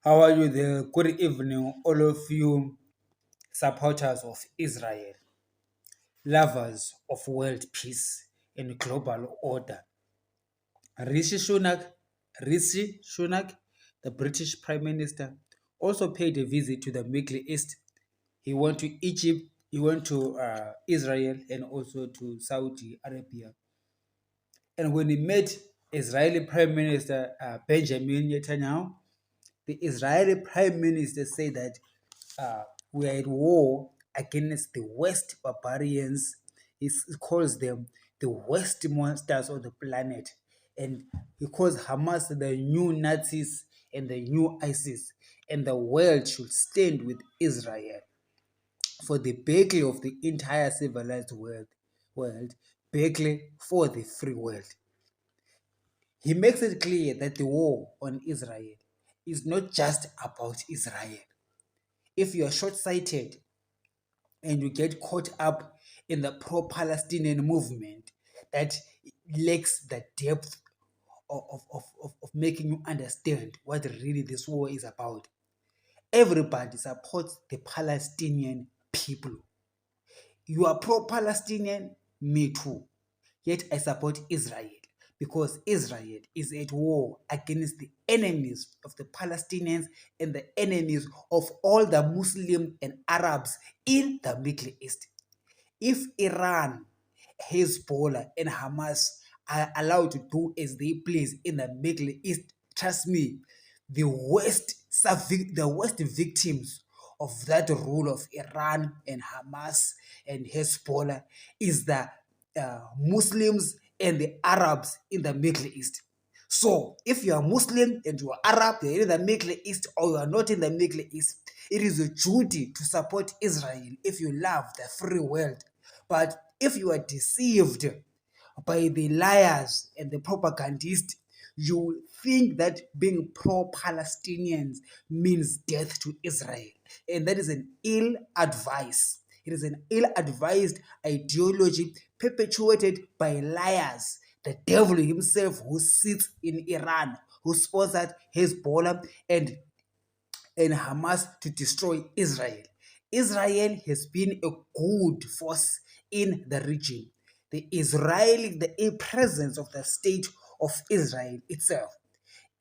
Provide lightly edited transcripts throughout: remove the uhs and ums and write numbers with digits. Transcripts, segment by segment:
How are you there? Good evening, all of you supporters of Israel, lovers of world peace and global order. Rishi Sunak, the British Prime Minister, also paid a visit to the Middle East. He went to Egypt, he went to Israel, and also to Saudi Arabia. And when he met Israeli Prime Minister Benjamin Netanyahu, the Israeli Prime Minister said that we are at war against the West barbarians. He calls them the West monsters of the planet. And he calls Hamas the new Nazis and the new ISIS. And the world should stand with Israel for the battle of the entire civilized world, battle for the free world. He makes it clear that the war on Israel is not just about Israel. If you are short sighted and you get caught up in the pro Palestinian movement that lacks the depth of making you understand what really this war is about, everybody supports the Palestinian people. You are pro Palestinian, me too. Yet I support Israel because Israel is at war against the enemies of the Palestinians and the enemies of all the Muslims and Arabs in the Middle East. If Iran, Hezbollah, and Hamas are allowed to do as they please in the Middle East, trust me, the worst victims of that rule of Iran and Hamas and Hezbollah is the Muslims and the Arabs in the Middle East. So, if you are Muslim and you are Arab, you're in the Middle East, or you are not in the Middle East, it is a duty to support Israel if you love the free world. But if you are deceived by the liars and the propagandists, you think that being pro-Palestinians means death to Israel. And that is an ill advice. It is an ill-advised ideology perpetuated by liars. The devil himself who sits in Iran, who sponsored Hezbollah and Hamas to destroy Israel. Israel has been a good force in the region. The presence of the state of Israel itself.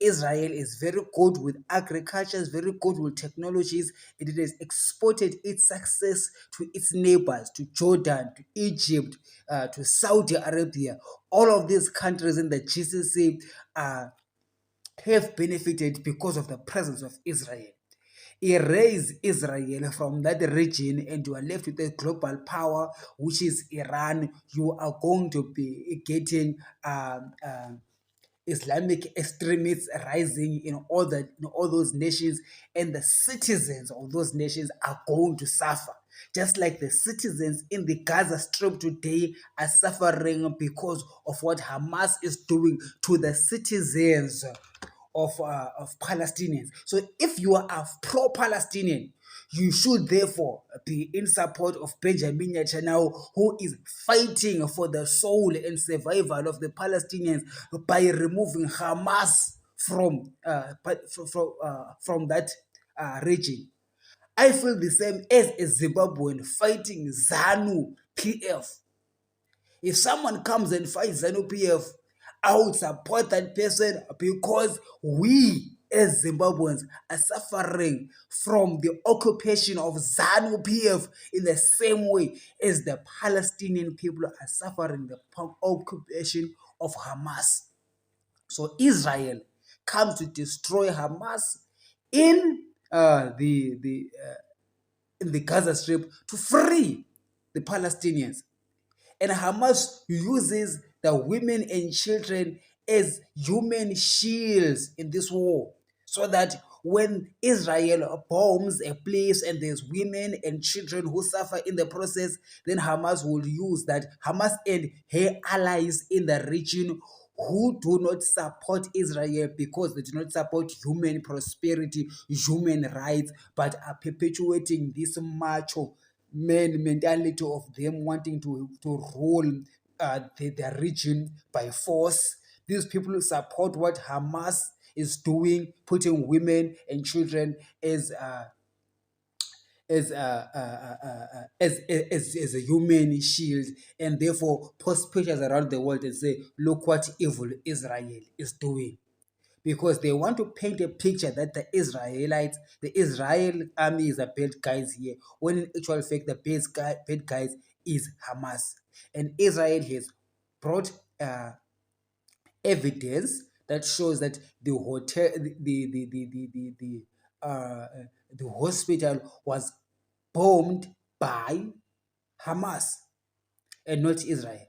Israel is very good with agriculture, is very good with technologies, and it has exported its success to its neighbors, to Jordan, to Egypt, to Saudi Arabia. All of these countries in the GCC have benefited because of the presence of Israel. Erase Israel from that region and you are left with a global power, which is Iran. You are going to be getting Islamic extremists rising in all those nations, and the citizens of those nations are going to suffer. Just like the citizens in the Gaza Strip today are suffering because of what Hamas is doing to the citizens of Palestinians. So if you are a pro-Palestinian, you should therefore be in support of Benjamin Netanyahu, who is fighting for the soul and survival of the Palestinians by removing Hamas from that region. I feel the same as a Zimbabwean fighting ZANU PF. If someone comes and fights ZANU PF, I would support that person because we as Zimbabweans are suffering from the occupation of ZANU PF in the same way as the Palestinian people are suffering the occupation of Hamas. So Israel comes to destroy Hamas in the Gaza Strip to free the Palestinians. And Hamas uses the women and children as human shields in this war, so that when Israel bombs a place and there's women and children who suffer in the process, then Hamas will use that. Hamas and her allies in the region who do not support Israel because they do not support human prosperity, human rights, but are perpetuating this macho man mentality of them wanting to rule the region by force. These people support what Hamas is doing, putting women and children as a human shield, and therefore post pictures around the world and say, look what evil Israel is doing, because they want to paint a picture that the Israel army is the bad guys here, when in actual fact the bad guys is Hamas. And Israel has brought evidence that shows that the hotel, uh, the hospital was bombed by Hamas and not Israel.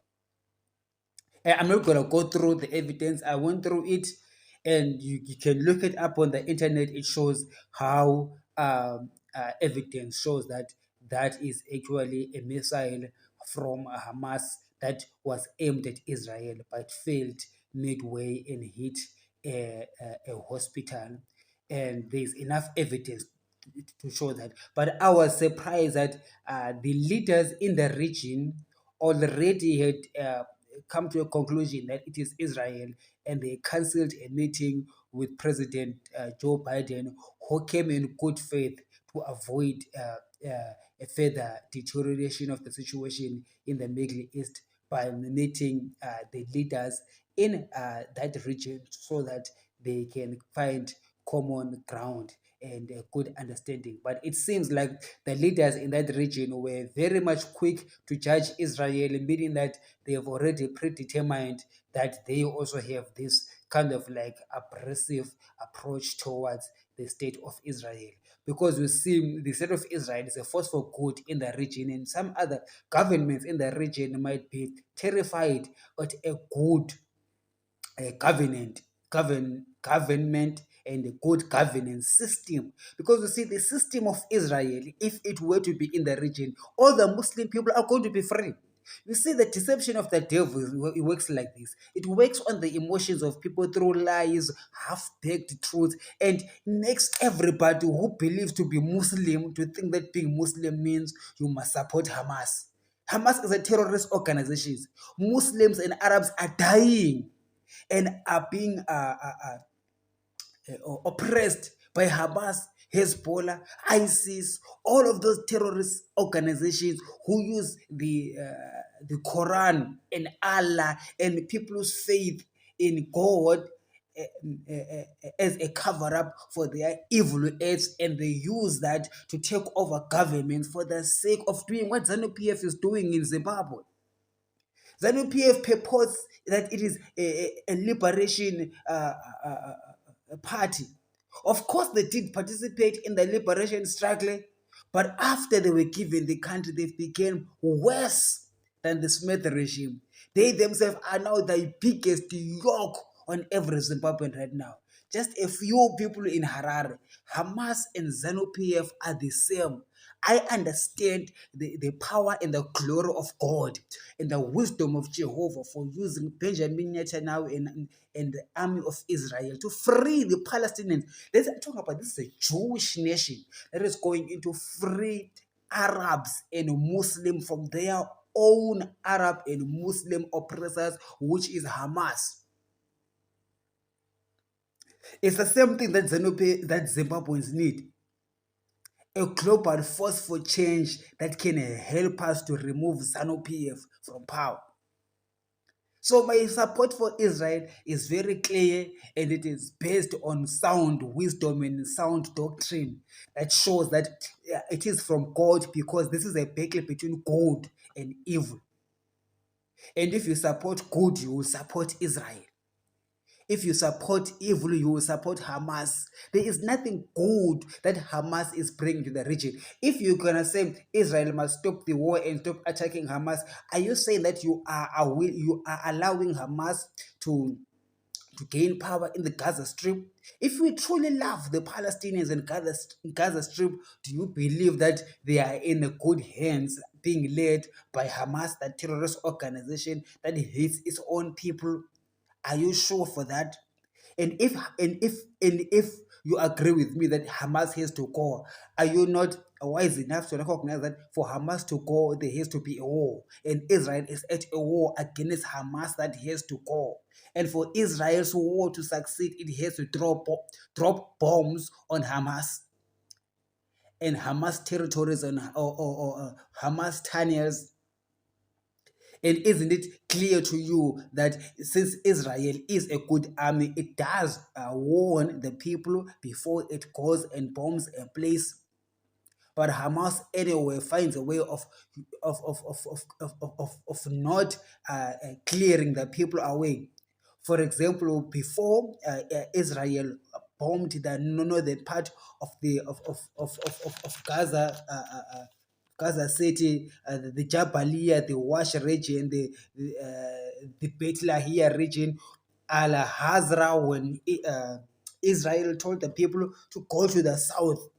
I'm not going to go through the evidence. I went through it, and you can look it up on the internet. It shows how evidence shows that that is actually a missile from Hamas that was aimed at Israel but failed midway and hit a hospital. And there's enough evidence to show that. But I was surprised that the leaders in the region already had come to a conclusion that it is Israel, and they cancelled a meeting with President Joe Biden, who came in good faith to avoid a further deterioration of the situation in the Middle East by meeting the leaders in that region so that they can find common ground and a good understanding. But it seems like the leaders in that region were very much quick to judge Israel, meaning that they have already predetermined that they also have this kind of like abrasive approach towards the state of Israel. Because we see the state of Israel is a force for good in the region, and some other governments in the region might be terrified at a good covenant, government and a good governance system. Because you see, the system of Israel, if it were to be in the region, all the Muslim people are going to be free. You see, the deception of the devil, it works like this. It works on the emotions of people through lies, half-baked truths, and makes everybody who believes to be Muslim to think that being Muslim means you must support Hamas. Hamas is a terrorist organization. Muslims and Arabs are dying and are being oppressed by Hamas, Hezbollah, ISIS, all of those terrorist organizations who use the Quran and Allah and people's faith in God as a cover up for their evil acts, and they use that to take over governments for the sake of doing what ZANU-PF is doing in Zimbabwe. ZANU-PF purports that it is a liberation party. Of course, they did participate in the liberation struggle, but after they were given the country, they became worse than the Smith regime. They themselves are now the biggest yoke on every Zimbabwean right now. Just a few people in Harare. Hamas and ZANU-PF are the same. I understand the power and the glory of God and the wisdom of Jehovah for using Benjamin Netanyahu and the army of Israel to free the Palestinians. Let's talk about this is a Jewish nation that is going into free Arabs and Muslims from their own Arab and Muslim oppressors, which is Hamas. It's the same thing that Zimbabweans need. A global force for change that can help us to remove ZANU-PF from power. So my support for Israel is very clear, and it is based on sound wisdom and sound doctrine that shows that it is from God, because this is a battle between good and evil. And if you support good, you will support Israel. If you support evil, you will support Hamas. There is nothing good that Hamas is bringing to the region. If you're going to say Israel must stop the war and stop attacking Hamas, are you saying that you are allowing Hamas to gain power in the Gaza Strip? If we truly love the Palestinians in Gaza Strip, do you believe that they are in good hands, being led by Hamas, that terrorist organization that hates its own people? Are you sure for that? And if you agree with me that Hamas has to go? Are you not wise enough to recognize that for Hamas to go, there has to be a war, and Israel is at a war against Hamas that has to go? And for Israel's war to succeed, it has to drop bombs on Hamas and Hamas territories and or Hamas tunnels. And isn't it clear to you that since Israel is a good army, it does warn the people before it goes and bombs a place? But Hamas anyway finds a way of not clearing the people away. For example, before Israel bombed the northern part of the of Gaza, Gaza City, the Jabalia, the Wash region, the Beit Lahia region, Al Hazra, when Israel told the people to go to the south,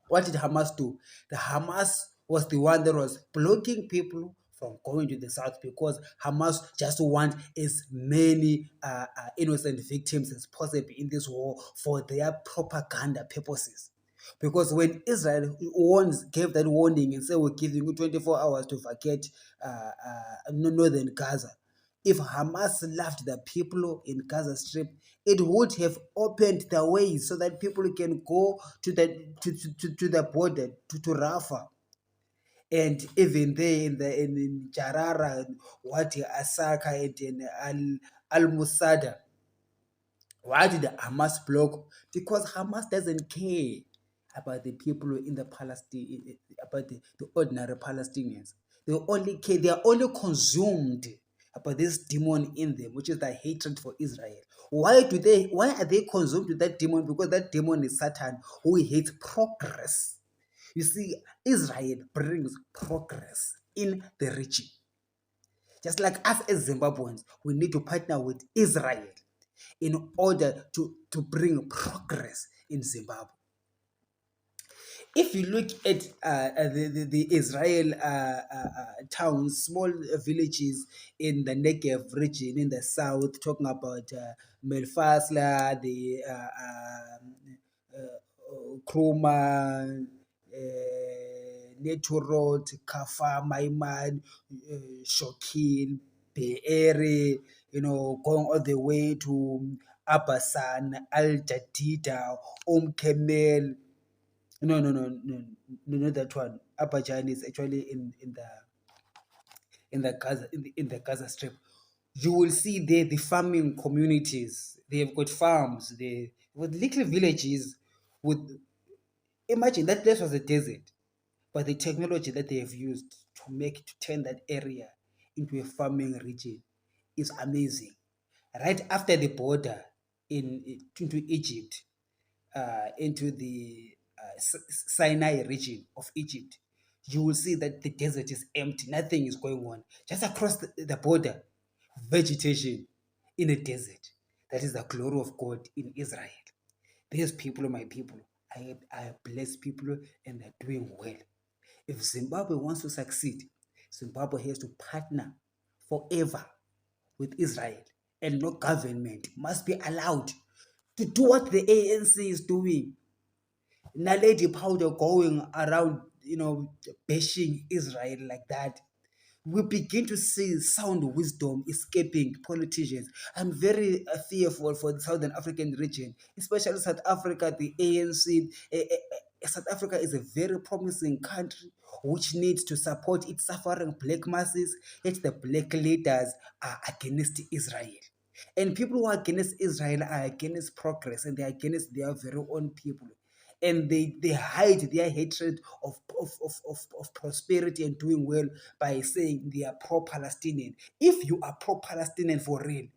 what did Hamas do? The Hamas was the one that was blocking people from going to the south because Hamas just want as many innocent victims as possible in this war for their propaganda purposes. Because when Israel gave that warning and said we're giving you 24 hours to vacate northern Gaza, if Hamas left the people in Gaza Strip, it would have opened the way so that people can go to the border to Rafah, and even there in Jarara, Wadi Asaka, and in Al Musada. Why did Hamas block? Because Hamas doesn't care about the people in the Palestine, about the ordinary Palestinians. They are only consumed about this demon in them, which is the hatred for Israel. Why are they consumed with that demon? Because that demon is Satan, who hates progress. You see, Israel brings progress in the region. Just like us as Zimbabweans, we need to partner with Israel in order to bring progress in Zimbabwe. If you look at the Israel towns, small villages in the Negev region in the south, talking about Melfasla, the Kruma, Neturot, Kafa, Maiman, Shokil, Be'eri, going all the way to Abasan, Al Jadida, Kemel. No, not that one. Abajan is actually in the Gaza Strip. You will see there the farming communities. They have got farms. They with little villages. With imagine that place was a desert, but the technology that they have used to turn that area into a farming region is amazing. Right after the border into Egypt, into the Sinai region of Egypt, you will see that the desert is empty. Nothing is going on. Just across the border, vegetation in a desert. That is the glory of God in Israel. These people are my people. I bless people and they're doing well. If Zimbabwe wants to succeed, Zimbabwe has to partner forever with Israel, and no government must be allowed to do what the ANC is doing. Naledi Powder going around, bashing Israel like that. We begin to see sound wisdom escaping politicians. I'm very fearful for the Southern African region, especially South Africa, the ANC. South Africa is a very promising country which needs to support its suffering black masses, yet the black leaders are against Israel. And people who are against Israel are against progress and they are against their very own people. And they hide their hatred of prosperity and doing well by saying they are pro-Palestinian. If you are pro-Palestinian for real,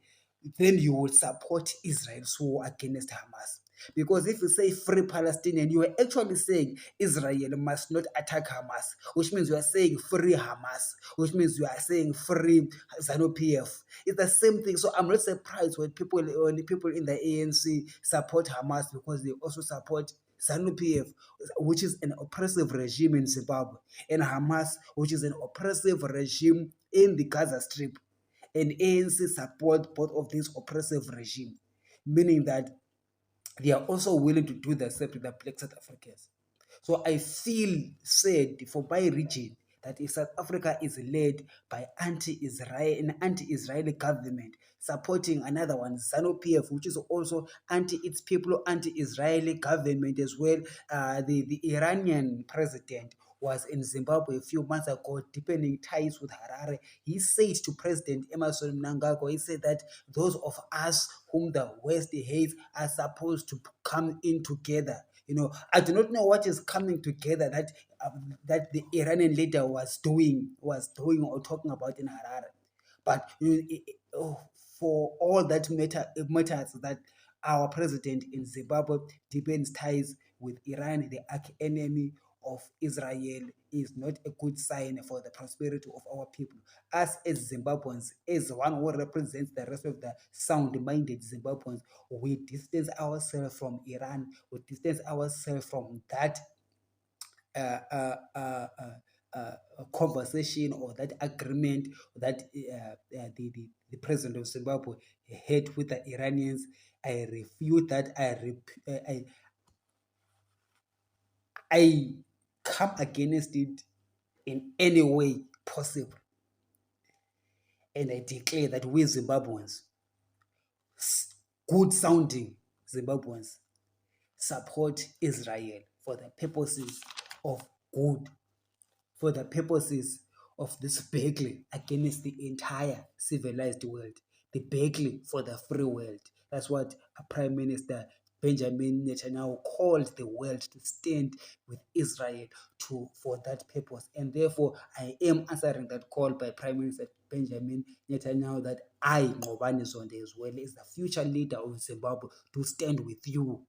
then you will support Israel's war against Hamas. Because if you say free Palestinian, you are actually saying Israel must not attack Hamas, which means you are saying free Hamas, which means you are saying free ZANU-PF. It's the same thing. So I'm not surprised when the people in the ANC support Hamas, because they also support ZANU-PF, which is an oppressive regime in Zimbabwe, and Hamas, which is an oppressive regime in the Gaza Strip. And ANC support both of these oppressive regimes, meaning that they are also willing to do the same to the black South Africans. So I feel sad for my region that if South Africa is led by an anti-Israeli government supporting another one, ZANU-PF, which is also its people, anti-Israeli government as well. The Iranian president was in Zimbabwe a few months ago, deepening ties with Harare. He said to President Emerson Mnangagwa, he said that those of us whom the West hates are supposed to come in together. I do not know what is coming together that the Iranian leader was doing or talking about in Harare. But for all that matters that our president in Zimbabwe deepens ties with Iran, the arch enemy of Israel, is not a good sign for the prosperity of our people. Us as Zimbabweans, as one who represents the rest of the sound-minded Zimbabweans, we distance ourselves from Iran, we distance ourselves from that uh, uh, uh, conversation or that agreement that the president of Zimbabwe had with the Iranians. I refute that. I come against it in any way possible, and I declare that we Zimbabweans, good sounding Zimbabweans, support Israel for the purposes of good, for the purposes of this battle against the entire civilized world, the battle for the free world. That's what Prime Minister Benjamin Netanyahu called the world to stand with Israel for that purpose. And therefore, I am answering that call by Prime Minister Benjamin Netanyahu that I, Ngobani Zonde, as well as the future leader of Zimbabwe, to stand with you,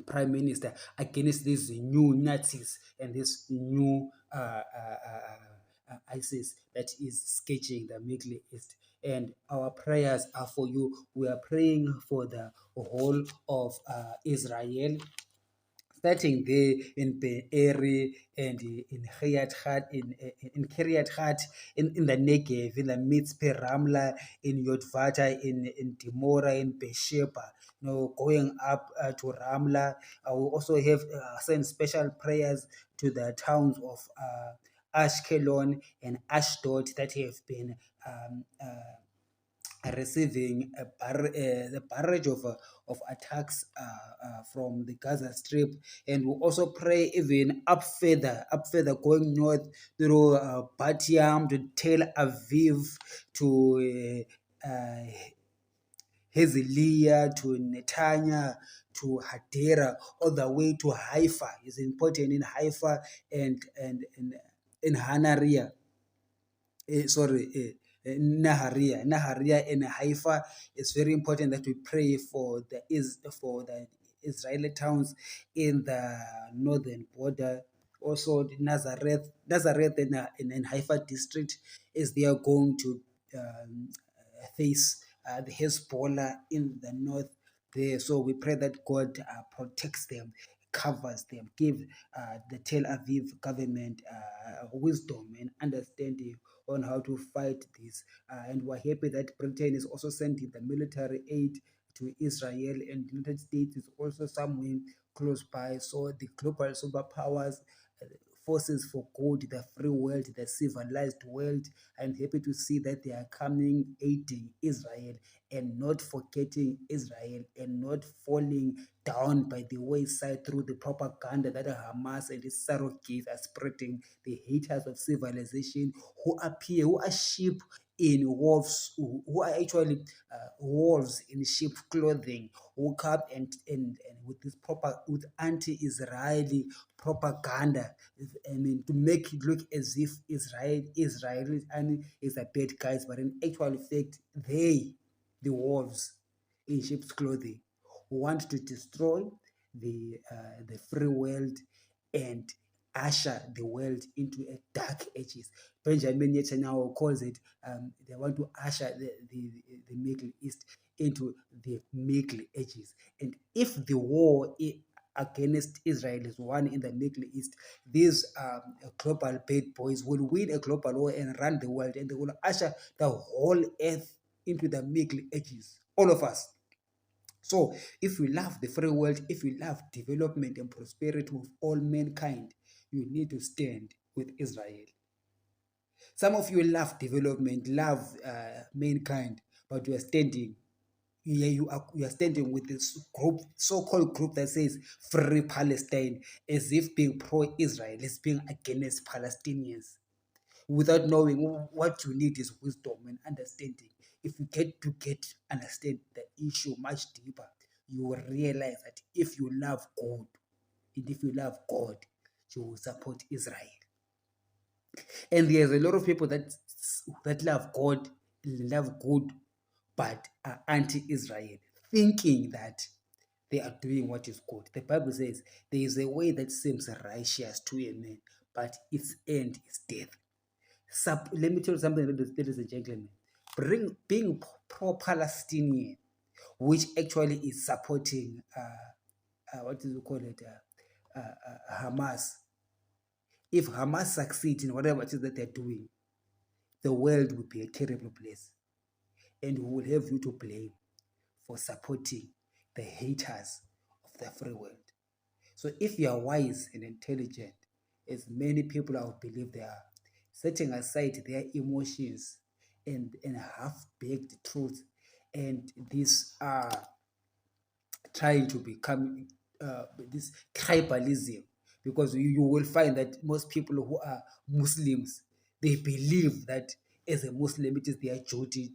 Prime Minister, against these new Nazis and this new ISIS that is sketching the Middle East. And our prayers are for you. We are praying for the whole of Israel, starting there in Be'eri and in Kiryat Gat, in the Negev, in the Mitzpe Ramla, in Yotvata, in Dimora, in Beersheba, going up to Ramla. I will also have send special prayers to the towns of Ashkelon and Ashdod that have been receiving the barrage of attacks from the Gaza Strip, and we also pray even up further, going north through Bat Yam to Tel Aviv to Hezekiah to Netanya to Hadera, all the way to Haifa. Is important in Haifa and in Hanaria. Naharia and Haifa. It's very important that we pray for the Israeli towns in the northern border. Also, the Nazareth in Haifa district, is they are going to face the Hezbollah in the north there. So we pray that God protects them, covers them, give the Tel Aviv government wisdom and understanding on how to fight this. And we're happy that Britain is also sending the military aid to Israel, and the United States is also somewhere close by. So the global superpowers, forces for good, the free world, the civilized world. I'm happy to see that they are coming, aiding Israel and not forgetting Israel and not falling down by the wayside through the propaganda that Hamas and its surrogates are spreading, the haters of civilization who are sheep in wolves, who are actually wolves in sheep clothing, who come and with this with anti-Israeli propaganda. I mean, to make it look as if Israel is a bad guys, but in actual fact, the wolves in sheep's clothing, who want to destroy the free world and usher the world into a dark ages. Benjamin Netanyahu calls it, they want to usher the Middle East into the Middle Ages. And if the war against Israel is won in the Middle East, these global bad boys will win a global war and run the world, and they will usher the whole earth into the Middle Ages. All of us. So if you love the free world, if you love development and prosperity of all mankind, you need to stand with Israel. Some of you love development, love mankind, but you are standing with this group, so-called group that says Free Palestine, as if being pro-Israel is being against Palestinians, without knowing what you need is wisdom and understanding. If you understand the issue much deeper, you will realize that if you love God, and if you love God, you will support Israel. And there's a lot of people that love God, love good, but are anti-Israel, thinking that they are doing what is good. The Bible says there is a way that seems righteous to a man, but its end is death. Let me tell you something, ladies and gentlemen. Being pro-Palestinian, which actually is supporting what do you call it, Hamas. If Hamas succeeds in whatever it is that they're doing, the world will be a terrible place, and we will have you to blame for supporting the haters of the free world. So if you are wise and intelligent, as many people I would believe they are, setting aside their emotions and half-baked truths and these trying to become this tribalism, because you will find that most people who are Muslims, they believe that as a Muslim it is their duty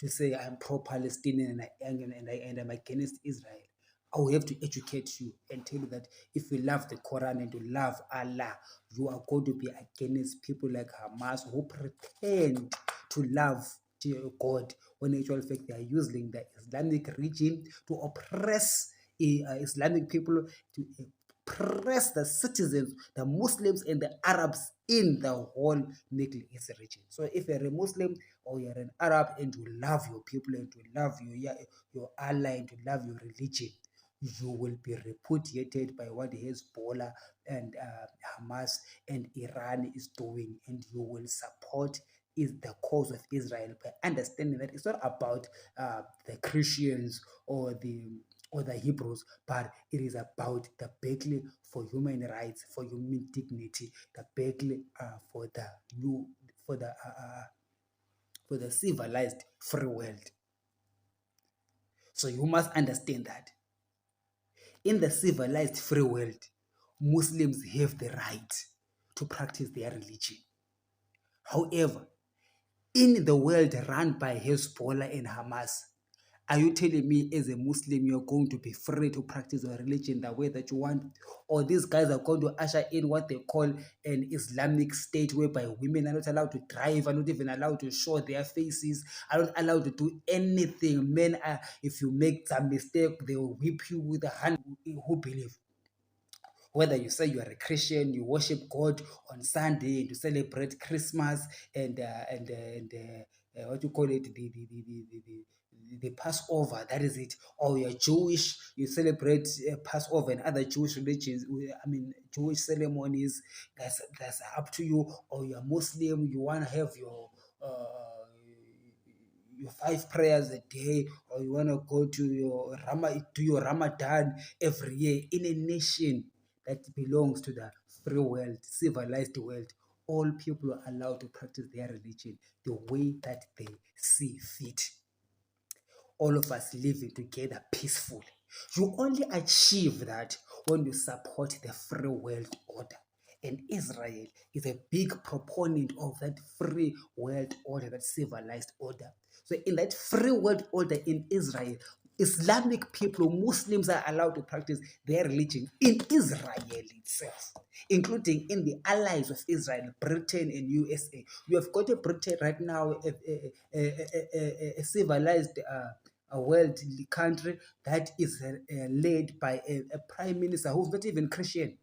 to say I'm pro-Palestinian and I'm against Israel. I will have to educate you and tell you that if you love the Quran and you love Allah, you are going to be against people like Hamas who pretend to love God, when in actual fact they are using the Islamic regime to oppress Islamic people, to oppress the citizens, the Muslims and the Arabs in the whole Middle East region. So if you're a Muslim or you're an Arab and you love your people and you love your Allah and you love your religion, you will be repudiated by what Hezbollah and Hamas and Iran is doing, and you will support is the cause of Israel by understanding that it's not about the Christians or the Hebrews, but it is about the battle for human rights, for human dignity, the battle for the for the civilized free world. So you must understand that in the civilized free world, Muslims have the right to practice their religion. However, in the world run by Hezbollah and Hamas, are you telling me as a Muslim you're going to be free to practice your religion the way that you want? Or these guys are going to usher in what they call an Islamic state, whereby women are not allowed to drive, are not even allowed to show their faces, are not allowed to do anything. Men are, if you make some mistake, they will whip you with a hand. Who believe? Whether you say you are a Christian, you worship God on Sunday, and you celebrate Christmas and what you call it, the Passover, that is it. Or you're Jewish, you celebrate Passover and other Jewish religions, Jewish ceremonies. That's up to you. Or you're Muslim, you want to have your 5 prayers a day, or you want to go to your Ramadan every year in a nation that belongs to the free world, civilized world. All people are allowed to practice their religion the way that they see fit. All of us living together peacefully. You only achieve that when you support the free world order. And Israel is a big proponent of that free world order, that civilized order. So in that free world order in Israel, Islamic people, Muslims are allowed to practice their religion in Israel itself, including in the allies of Israel, Britain and USA. You have got a Britain right now, a civilized a world country that is led by a prime minister who's not even Christian.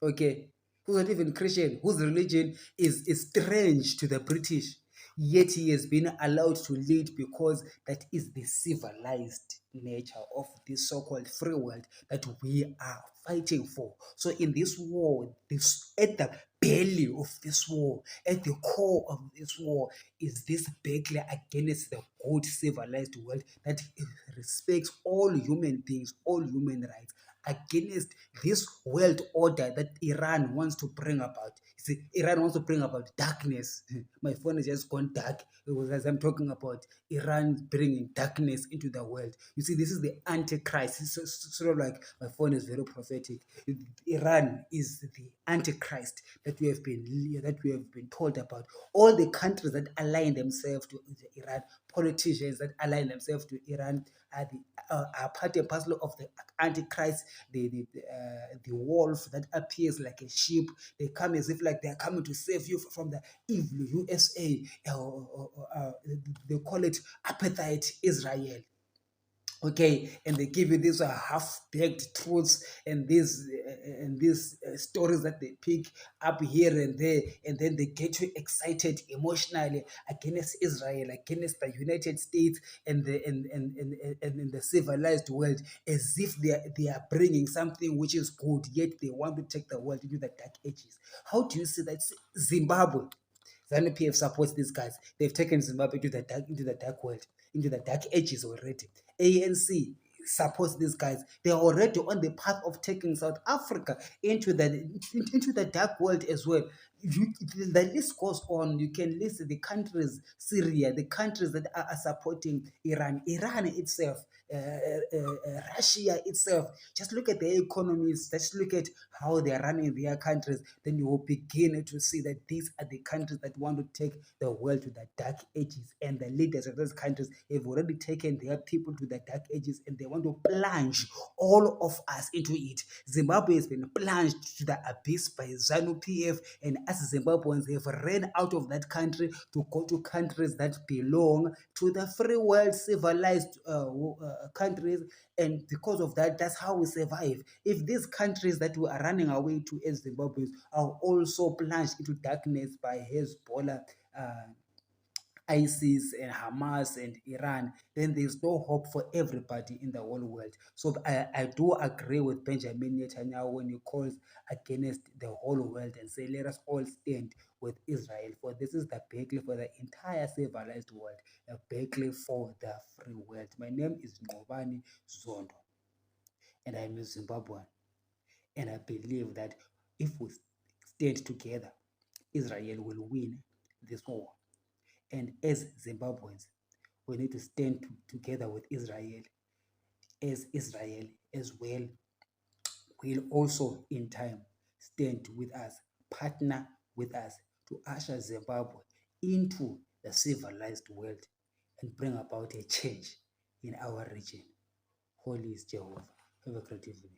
Okay, who's not even Christian, whose religion is strange to the British. yet he has been allowed to lead because that is the civilized nature of this so-called free world that we are fighting for. So in this war, this at the belly of this war, at the core of this war, is this battle against the good civilized world that respects all human beings, all human rights, against this world order that Iran wants to bring about. See, Iran wants to bring about darkness. My phone has just gone dark as I'm talking about Iran bringing darkness into the world. You see, this is the Antichrist. It's sort of like my phone is very prophetic. Iran is the Antichrist that we have been told about. All the countries that align themselves to Iran, politicians that align themselves to Iran, are part and parcel of the Antichrist, the wolf that appears like a sheep. They come as if like they are coming to save you from the evil USA. They call it apartheid Israel. Okay, and they give you these half-baked truths and these stories that they pick up here and there, and then they get you excited emotionally against Israel, against the United States and the civilized world, as if they are bringing something which is good, yet they want to take the world into the dark ages. How do you see that? Zimbabwe, ZANU-PF supports these guys. They've taken Zimbabwe into the dark world, into the dark ages already. ANC supports these guys. They are already on the path of taking South Africa into the dark world as well. The list goes on. You can list the countries, Syria, the countries that are supporting Iran itself, Russia itself. Just look at their economies. Just look at how they are running their countries. Then you will begin to see that these are the countries that want to take the world to the dark ages. And the leaders of those countries have already taken their people to the dark ages, and they want to plunge all of us into it. Zimbabwe has been plunged to the abyss by ZANU-PF, and us Zimbabweans have ran out of that country to go to countries that belong to the free world, civilized countries, and because of that, that's how we survive. If these countries that we are running away to as Zimbabweans are also plunged into darkness by Hezbollah, ISIS and Hamas and Iran, then there's no hope for everybody in the whole world. So I do agree with Benjamin Netanyahu when he calls against the whole world and say, let us all stand with Israel, for this is the battle for the entire civilized world, a battle for the free world. My name is Ngobani Zondo, and I'm a Zimbabwean. And I believe that if we stand together, Israel will win this war. And as Zimbabweans, we need to stand together with Israel, as Israel as well will also in time stand with us, partner with us to usher Zimbabwe into the civilized world and bring about a change in our region. Holy is Jehovah. Have a great evening.